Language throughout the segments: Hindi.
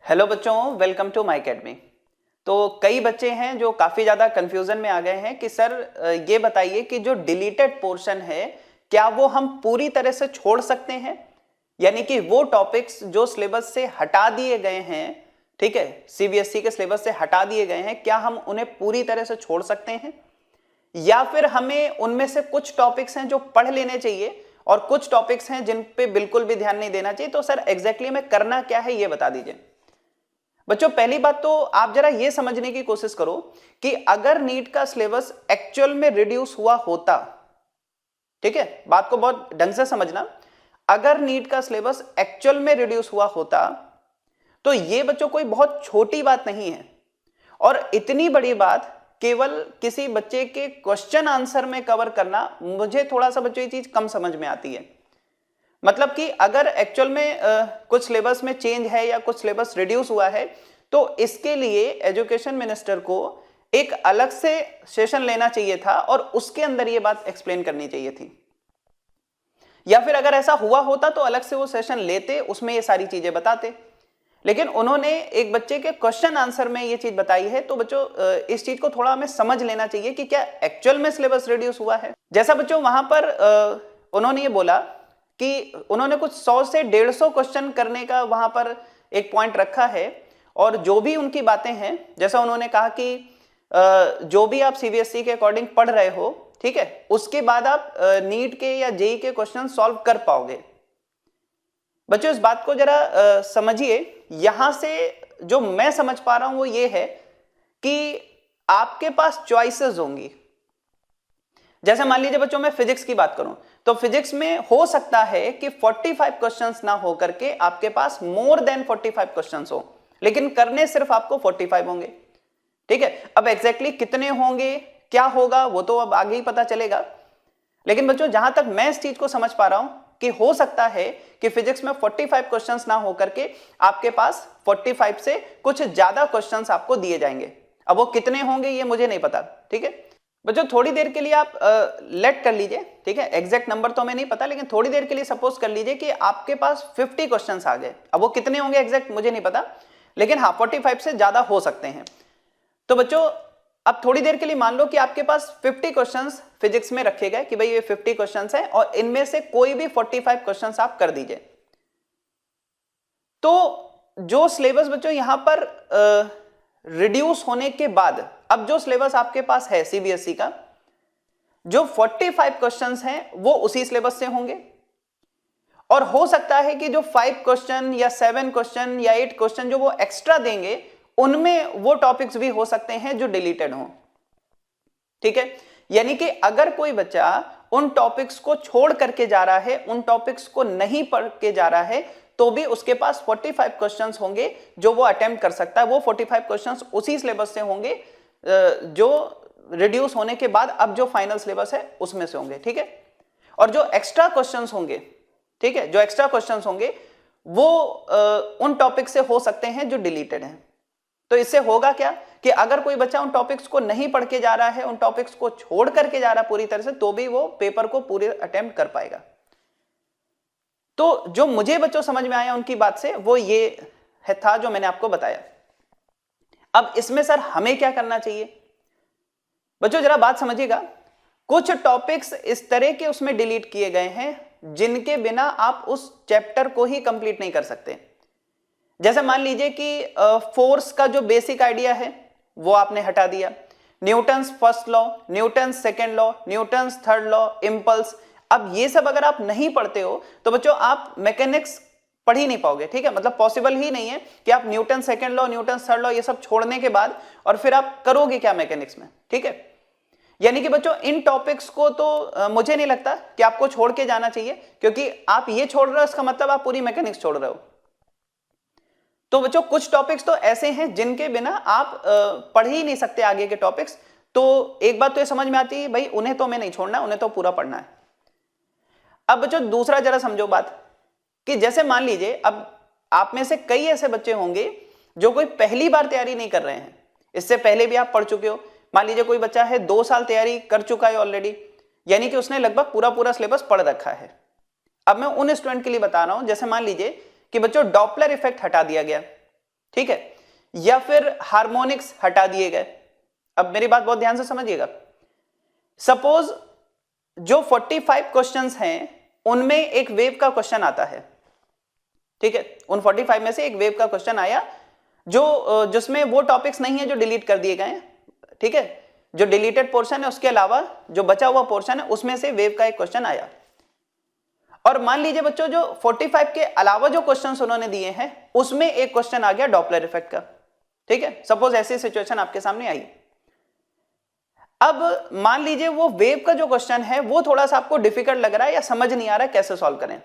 हेलो बच्चों, वेलकम टू माय अकेडमी। तो कई बच्चे हैं जो काफ़ी ज़्यादा कंफ्यूजन में आ गए हैं कि सर ये बताइए कि जो डिलीटेड पोर्शन है क्या वो हम पूरी तरह से छोड़ सकते हैं, यानी कि वो टॉपिक्स जो सिलेबस से हटा दिए गए हैं, ठीक है, सीबीएसई के सिलेबस से हटा दिए गए हैं, क्या हम उन्हें पूरी तरह से छोड़ सकते हैं या फिर हमें उनमें से कुछ टॉपिक्स हैं जो पढ़ लेने चाहिए और कुछ टॉपिक्स हैं जिन पे बिल्कुल भी ध्यान नहीं देना चाहिए। तो सर एग्जैक्टली हमें करना क्या है ये बता दीजिए। बच्चों पहली बात तो आप जरा ये समझने की कोशिश करो कि अगर नीट का सिलेबस एक्चुअल में रिड्यूस हुआ होता, ठीक है, बात को बहुत ढंग से समझना, अगर नीट का सिलेबस एक्चुअल में रिड्यूस हुआ होता तो ये बच्चों कोई बहुत छोटी बात नहीं है और इतनी बड़ी बात केवल किसी बच्चे के क्वेश्चन आंसर में कवर करना मुझे थोड़ा सा बच्चों ये चीज कम समझ में आती है। मतलब कि अगर एक्चुअल में कुछ सिलेबस में चेंज है या कुछ सिलेबस रिड्यूस हुआ है तो इसके लिए एजुकेशन मिनिस्टर को एक अलग से सेशन लेना चाहिए था और उसके अंदर ये बात एक्सप्लेन करनी चाहिए थी, या फिर अगर ऐसा हुआ होता तो अलग से वो सेशन लेते, उसमें ये सारी चीजें बताते। लेकिन उन्होंने एक बच्चे के क्वेश्चन आंसर में ये चीज बताई है, तो बच्चों इस चीज को थोड़ा हमें समझ लेना चाहिए कि क्या एक्चुअल में सिलेबस रिड्यूस हुआ है। जैसा बच्चों वहां पर उन्होंने ये बोला कि उन्होंने कुछ 100 से 150 क्वेश्चन करने का वहां पर एक पॉइंट रखा है और जो भी उनकी बातें हैं, जैसा उन्होंने कहा कि जो भी आप सीबीएसई के अकॉर्डिंग पढ़ रहे हो, ठीक है, उसके बाद आप नीट के या जेई के क्वेश्चन सॉल्व कर पाओगे। बच्चों इस बात को जरा समझिए। यहां से जो मैं समझ पा रहा हूं वो ये है कि आपके पास चॉइसेस होंगी। जैसे मान लीजिए बच्चों मैं फिजिक्स की बात करूं तो फिजिक्स में हो सकता है कि 45 क्वेश्चंस ना हो करके आपके पास मोर देन 45 क्वेश्चंस हो, लेकिन करने सिर्फ आपको 45 होंगे, ठीक है। अब एग्जैक्टली कितने होंगे क्या होगा वो तो अब आगे ही पता चलेगा। लेकिन बच्चों जहां तक मैं इस चीज को समझ पा रहा हूं कि हो सकता है कि फिजिक्स में 45 क्वेश्चंस ना हो करके आपके पास 45 से कुछ ज्यादा क्वेश्चंस आपको दिए जाएंगे। अब वो कितने होंगे ये मुझे नहीं पता, ठीक है। बच्चों थोड़ी देर के लिए आप लेट कर लीजिए, ठीक है, एग्जैक्ट नंबर तो हमें नहीं पता, लेकिन थोड़ी देर के लिए सपोज कर लीजिए कि आपके पास 50 क्वेश्चंस आ गए। अब वो कितने होंगे एग्जैक्ट मुझे नहीं पता, लेकिन हाँ 45 से ज्यादा हो सकते हैं। तो बच्चों अब थोड़ी देर के लिए मान लो कि आपके पास 50 क्वेश्चंस फिजिक्स में रखे गए कि भाई ये 50 क्वेश्चंस हैं और इनमें से कोई भी 45 क्वेश्चंस आप कर दीजिए। तो जो सिलेबस बच्चों यहां पर रिड्यूस होने के बाद अब जो सिलेबस आपके पास है सीबीएसई का, जो 45 क्वेश्चंस हैं वो उसी सिलेबस से होंगे और हो सकता है कि जो 5 क्वेश्चन या 7 क्वेश्चन या 8 क्वेश्चन जो वो एक्स्ट्रा देंगे उनमें वो टॉपिक्स भी हो सकते हैं जो डिलीटेड हों, ठीक है। यानी कि अगर कोई बच्चा उन टॉपिक्स को छोड़ करके जा रहा है, उन टॉपिक्स को नहीं पढ़ के जा रहा है, तो भी उसके पास 45 क्वेश्चंस होंगे जो वो अटेम्प्ट कर सकता है। वो 45 क्वेश्चंस उसी सिलेबस से होंगे जो रिड्यूस होने के बाद अब जो फाइनल सिलेबस है उसमें से होंगे, ठीक है। और जो एक्स्ट्रा क्वेश्चंस होंगे, ठीक है, जो एक्स्ट्रा क्वेश्चंस होंगे वो उन टॉपिक से हो सकते हैं जो डिलीटेड हैं। तो इससे होगा क्या कि अगर कोई बच्चा उन टॉपिक्स को नहीं पढ़ के जा रहा है, उन टॉपिक्स को छोड़ करके जा रहा है पूरी तरह से, तो भी वो पेपर को पूरे अटेम्प्ट कर पाएगा। तो जो मुझे बच्चों समझ में आया उनकी बात से वो ये है था जो मैंने आपको बताया। अब इसमें सर हमें क्या करना चाहिए बच्चों, जरा बात समझिएगा। कुछ टॉपिक्स इस तरह के उसमें डिलीट किए गए हैं जिनके बिना आप उस चैप्टर को ही कंप्लीट नहीं कर सकते। जैसे मान लीजिए कि फोर्स का जो बेसिक आइडिया है वो आपने हटा दिया, Newton's first law, Newton's second law, Newton's third law, impulse. अब ये सब अगर आप नहीं पढ़ते हो तो बच्चों आप मैकेनिक्स पढ़ ही नहीं पाओगे, ठीक है। मतलब पॉसिबल ही नहीं है कि आप Newton second law, Newton third law ये सब छोड़ने के बाद और फिर आप करोगे क्या मैकेनिक्स में, ठीक है। यानी कि बच्चों इन टॉपिक्स को तो मुझे नहीं लगता कि आपको छोड़ के जाना चाहिए, क्योंकि आप ये छोड़ रहे हो इसका मतलब आप पूरी मैकेनिक्स छोड़ रहे हो। तो बच्चों कुछ टॉपिक्स तो ऐसे हैं जिनके बिना आप पढ़ ही नहीं सकते आगे के टॉपिक्स। तो एक बात तो ये समझ में आती है भाई उन्हें तो मैं नहीं छोड़ना, उन्हें तो पूरा पढ़ना है। अब बच्चों दूसरा जरा समझो बात कि जैसे मान लीजिए अब आप में से कई ऐसे बच्चे होंगे जो कोई पहली बार तैयारी नहीं कर रहे हैं, इससे पहले भी आप पढ़ चुके हो। मान लीजिए कोई बच्चा है 2 साल तैयारी कर चुका है ऑलरेडी, यानी कि उसने लगभग पूरा सिलेबस पढ़ रखा है। अब मैं उन स्टूडेंट के लिए बता रहा हूं, जैसे मान लीजिए कि बच्चों डॉपलर इफेक्ट हटा दिया गया, ठीक है, या फिर हार्मोनिक्स हटा दिए गए। अब मेरी बात बहुत ध्यान से समझिएगा। सपोज जो 45 क्वेश्चंस हैं उनमें एक वेव का क्वेश्चन आता है, ठीक है, उन 45 में से एक वेव का क्वेश्चन आया जो जिसमें वो टॉपिक्स नहीं है जो डिलीट कर दिए गए हैं, ठीक है, जो डिलीटेड पोर्शन है उसके अलावा जो बचा हुआ पोर्शन है उसमें से वेव का एक क्वेश्चन आया। और मान लीजिए बच्चों जो 45 के अलावा जो क्वेश्चंस उन्होंने दिए हैं उसमें एक क्वेश्चन आ गया डॉपलर इफेक्ट का, ठीक है, सपोज ऐसी सिचुएशन आपके सामने आई। अब मान लीजिए वो वेव का जो क्वेश्चन है वो थोड़ा सा आपको डिफिकल्ट लग रहा है या समझ नहीं आ रहा है कैसे सॉल्व करें,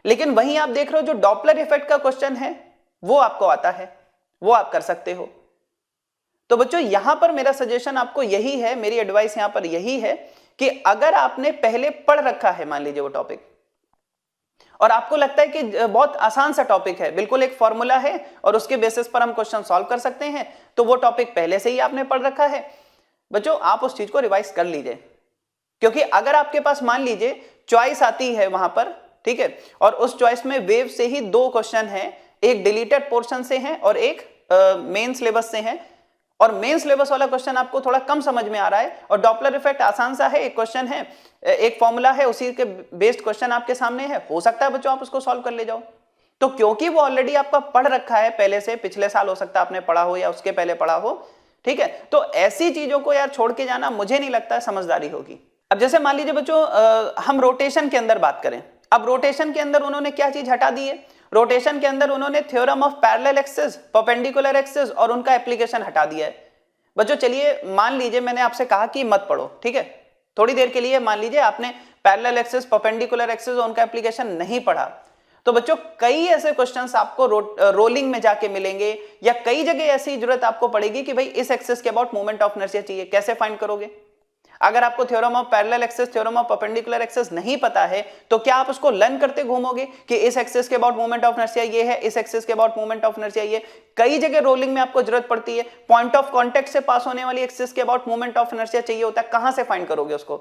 लेकिन वहीं आप देख रहे हो जो डॉपलर इफेक्ट का क्वेश्चन है वो आपको आता है, वो आप कर सकते हो। तो बच्चों यहां पर मेरा सजेशन आपको यही है, मेरी एडवाइस यहां पर यही है कि अगर आपने पहले पढ़ रखा है मान लीजिए वो टॉपिक और आपको लगता है कि बहुत आसान सा टॉपिक है, बिल्कुल एक फॉर्मूला है और उसके बेसिस पर हम क्वेश्चन सॉल्व कर सकते हैं, तो वो टॉपिक पहले से ही आपने पढ़ रखा है, बच्चों आप उस चीज को रिवाइज कर लीजिए। क्योंकि अगर आपके पास मान लीजिए चॉइस आती है वहां पर, ठीक है, और उस चॉइस में वेव से ही दो क्वेश्चन है, एक डिलीटेड पोर्शन से है और एक मेन सिलेबस से है, और मेन सिलेबस वाला क्वेश्चन आपको थोड़ा कम समझ में आ रहा है और डॉपलर इफेक्ट आसान सा है, एक क्वेश्चन है, एक फॉर्मूला है, उसी के बेस्ड क्वेश्चन आपके सामने है, हो सकता है बच्चों आप उसको सॉल्व कर ले जाओ। तो क्योंकि वो ऑलरेडी आपका पढ़ रखा है पहले से, पिछले साल हो सकता है आपने पढ़ा हो या उसके पहले पढ़ा हो, ठीक है, तो ऐसी चीजों को यार छोड़ के जाना मुझे नहीं लगता है समझदारी होगी। अब जैसे मान लीजिए बच्चों हम रोटेशन के अंदर बात करें, अब रोटेशन के अंदर उन्होंने क्या चीज हटा दी है, रोटेशन के अंदर उन्होंने theorem of parallel axis, perpendicular axis और उनका एप्लीकेशन हटा दिया है। बच्चों चलिए मान लीजिए मैंने आपसे कहा कि मत पढ़ो, ठीक है, थोड़ी देर के लिए मान लीजिए आपने पैरेलल एक्सिस, परपेंडिकुलर एक्सिस और उनका एप्लीकेशन नहीं पढ़ा, तो बच्चों कई ऐसे क्वेश्चंस आपको रोलिंग में जाके मिलेंगे या कई जगह ऐसी जरूरत आपको पड़ेगी कि भाई इस एक्सिस के अबाउट मोमेंट ऑफ इनर्शिया चाहिए, कैसे फाइंड करोगे? अगर आपको theorem of parallel axis, theorem of perpendicular axis नहीं पता है तो क्या आप उसको लर्न करते घूमोगे कि इस एक्सिस के अबाउट मोमेंट ऑफ इनर्शिया ये है, इस एक्सिस के अबाउट मोमेंट ऑफ इनर्शिया ये? कई जगह रोलिंग में आपको जरूरत पड़ती है, पॉइंट ऑफ कांटेक्ट से पास होने वाली एक्सिस के अबाउट मोमेंट ऑफ इनर्शिया चाहिए होता है, कहां से फाइंड करोगे उसको?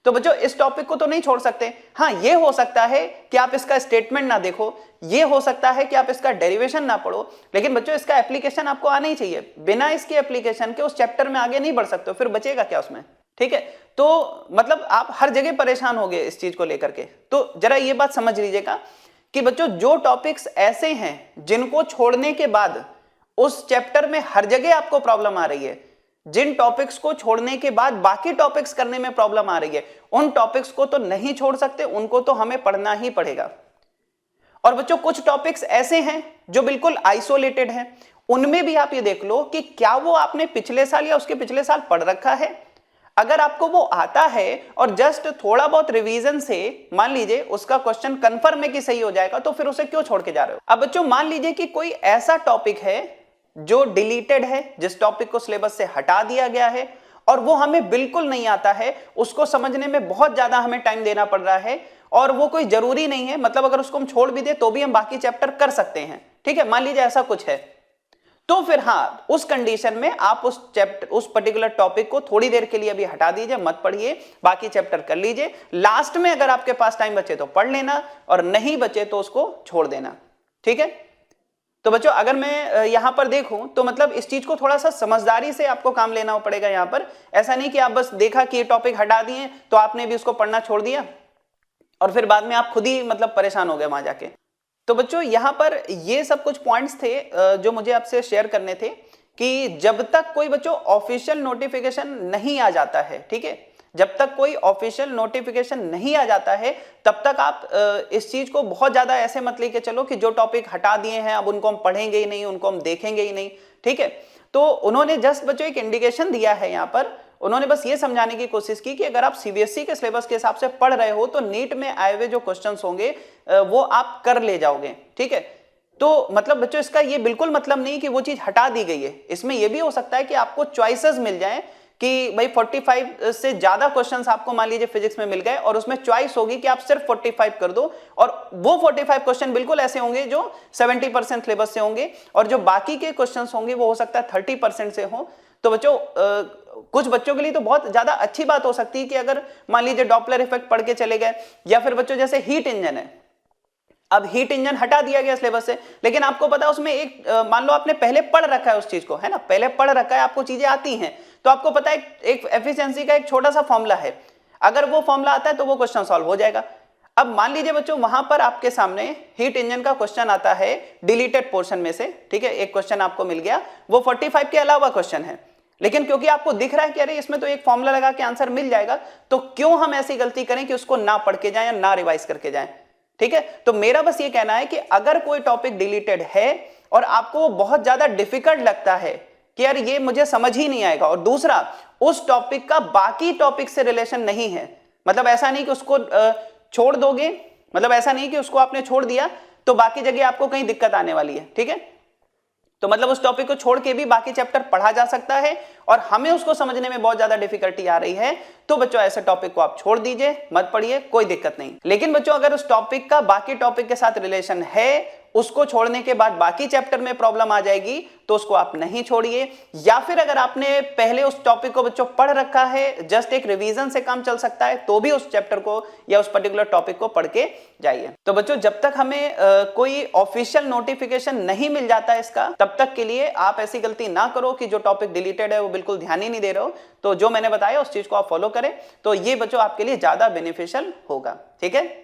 तो बच्चों इस टॉपिक को तो नहीं छोड़ सकते। हाँ, ये हो सकता है कि आप इसका स्टेटमेंट ना देखो, ये हो सकता है कि आप इसका डेरिवेशन ना पढ़ो, लेकिन बच्चों इसका एप्लीकेशन आपको आना ही चाहिए। बिना इसके एप्लीकेशन के उस चैप्टर में आगे नहीं बढ़ सकते, फिर बचेगा क्या उसमें? ठीक है, तो मतलब आप हर जगह परेशान हो गए इस चीज को लेकर के। तो जरा ये बात समझ लीजिएगा कि बच्चों जो टॉपिक्स ऐसे हैं जिनको छोड़ने के बाद उस चैप्टर में हर जगह आपको प्रॉब्लम आ रही है, जिन टॉपिक्स को छोड़ने के बाद बाकी टॉपिक्स करने में प्रॉब्लम आ रही है, उन टॉपिक्स को तो नहीं छोड़ सकते, उनको तो हमें पढ़ना ही पड़ेगा। और बच्चों कुछ टॉपिक्स ऐसे हैं जो बिल्कुल आइसोलेटेड हैं, उनमें भी आप ये देख लो कि क्या वो आपने पिछले साल या उसके पिछले साल पढ़ रखा है। अगर आपको वो आता है और जस्ट थोड़ा बहुत रिवीजन से मान लीजिए उसका क्वेश्चन कंफर्म है कि सही हो जाएगा, तो फिर उसे क्यों छोड़ के जा रहे हो? अब बच्चों मान लीजिए कि कोई ऐसा टॉपिक है जो डिलीटेड है, जिस टॉपिक को सिलेबस से हटा दिया गया है और वो हमें बिल्कुल नहीं आता है, उसको समझने में बहुत ज्यादा हमें टाइम देना पड़ रहा है और वो कोई जरूरी नहीं है, मतलब अगर उसको हम छोड़ भी दे तो भी हम बाकी चैप्टर कर सकते हैं, ठीक है, मान लीजिए ऐसा कुछ है, तो फिर हाँ उस कंडीशन में आप उस चैप्टर, उस पर्टिकुलर टॉपिक को थोड़ी देर के लिए अभी हटा दीजिए, मत पढ़िए, बाकी चैप्टर कर लीजिए। लास्ट में अगर आपके पास टाइम बचे तो पढ़ लेना और नहीं बचे तो उसको छोड़ देना, ठीक है। तो बच्चों अगर मैं यहां पर देखूं तो मतलब इस चीज को थोड़ा सा समझदारी से आपको काम लेना पड़ेगा यहां पर। ऐसा नहीं कि आप बस देखा कि ये टॉपिक हटा दिए तो आपने भी उसको पढ़ना छोड़ दिया और फिर बाद में आप खुद ही मतलब परेशान हो गए वहां जाके। तो बच्चों यहां पर ये सब कुछ पॉइंट्स थे जो मुझे आपसे शेयर करने थे कि जब तक कोई बच्चों ऑफिशियल नोटिफिकेशन नहीं आ जाता है, ठीक है, जब तक कोई ऑफिशियल नोटिफिकेशन नहीं आ जाता है तब तक आप इस चीज को बहुत ज्यादा ऐसे मत लेके चलो कि जो टॉपिक हटा दिए हैं अब उनको हम पढ़ेंगे ही नहीं, उनको हम देखेंगे ही नहीं, ठीक है। तो उन्होंने जस्ट बच्चों एक इंडिकेशन दिया है यहाँ पर, उन्होंने बस ये समझाने की कोशिश की कि अगर आप सीबीएसई के सिलेबस के हिसाब से पढ़ रहे हो तो नीट में आए हुए जो क्वेश्चंस होंगे वो आप कर ले जाओगे, ठीक है। तो मतलब बच्चों इसका ये बिल्कुल मतलब नहीं कि वो चीज हटा दी गई है, इसमें ये भी हो सकता है कि आपको चॉइसेस मिल जाएं कि भाई 45 से ज्यादा क्वेश्चंस आपको मान लीजिए फिजिक्स में मिल गए और उसमें चॉइस होगी कि आप सिर्फ 45 कर दो और वो 45 क्वेश्चन बिल्कुल ऐसे होंगे जो 70% सिलेबस से होंगे और जो बाकी के क्वेश्चंस होंगे वो हो सकता है 30% से हो। तो बच्चों कुछ बच्चों के लिए तो बहुत ज्यादा अच्छी बात हो सकती है कि अगर मान लीजिए डॉपलर इफेक्ट पढ़ के चले गए, या फिर बच्चों जैसे हीट इंजन है, अब हीट इंजन हटा दिया गया सिलेबस से, लेकिन आपको पता है उसमें एक मान लो आपने पहले पढ़ रखा है उस चीज को, है ना, पहले पढ़ रखा है, आपको चीजें आती हैं, तो आपको पता है एक एफिशिएंसी का एक छोटा सा फॉर्मूला है, अगर वो फॉर्मूला आता है तो वो क्वेश्चन सॉल्व हो जाएगा। अब मान लीजिए बच्चों वहां पर आपके सामने हीट इंजन का क्वेश्चन आता है डिलीटेड पोर्शन में से, ठीक है, एक क्वेश्चन आपको मिल गया, वो 45 के अलावा क्वेश्चन है, लेकिन क्योंकि आपको दिख रहा है कि अरे इसमें तो एक फॉर्मूला लगा के आंसर मिल जाएगा, तो क्यों हम ऐसी गलती करें कि उसको ना पढ़ के जाएं या ना रिवाइज करके जाएं। ठीक है, तो मेरा बस ये कहना है कि अगर कोई टॉपिक डिलीटेड है और आपको बहुत ज्यादा डिफिकल्ट लगता है कि यार ये मुझे समझ ही नहीं आएगा, और दूसरा उस टॉपिक का बाकी टॉपिक से रिलेशन नहीं है, मतलब ऐसा नहीं कि उसको छोड़ दोगे, मतलब ऐसा नहीं कि उसको आपने छोड़ दिया तो बाकी जगह आपको कहीं दिक्कत आने वाली है, ठीक है, तो मतलब उस टॉपिक को छोड़ के भी बाकी चैप्टर पढ़ा जा सकता है और हमें उसको समझने में बहुत ज्यादा डिफिकल्टी आ रही है, तो बच्चों ऐसे टॉपिक को आप छोड़ दीजिए, मत पढ़िए, कोई दिक्कत नहीं। लेकिन बच्चों अगर उस टॉपिक का बाकी टॉपिक के साथ रिलेशन है, उसको छोड़ने के बाद बाकी चैप्टर में प्रॉब्लम आ जाएगी, तो उसको आप नहीं छोड़िए, या फिर अगर आपने पहले उस टॉपिक को बच्चों पढ़ रखा है, जस्ट एक रिवीजन से काम चल सकता है, तो भी उस चैप्टर को या उस पर्टिकुलर टॉपिक को पढ़ के जाइए। तो बच्चों जब तक हमें कोई ऑफिशियल नोटिफिकेशन नहीं मिल जाता इसका, तब तक के लिए आप ऐसी गलती ना करो कि जो टॉपिक डिलीटेड है वो बिल्कुल ध्यान ही नहीं दे रहे हो। तो जो मैंने बताया उस चीज को आप फॉलो करें, तो ये बच्चों आपके लिए ज्यादा बेनिफिशियल होगा। ठीक है।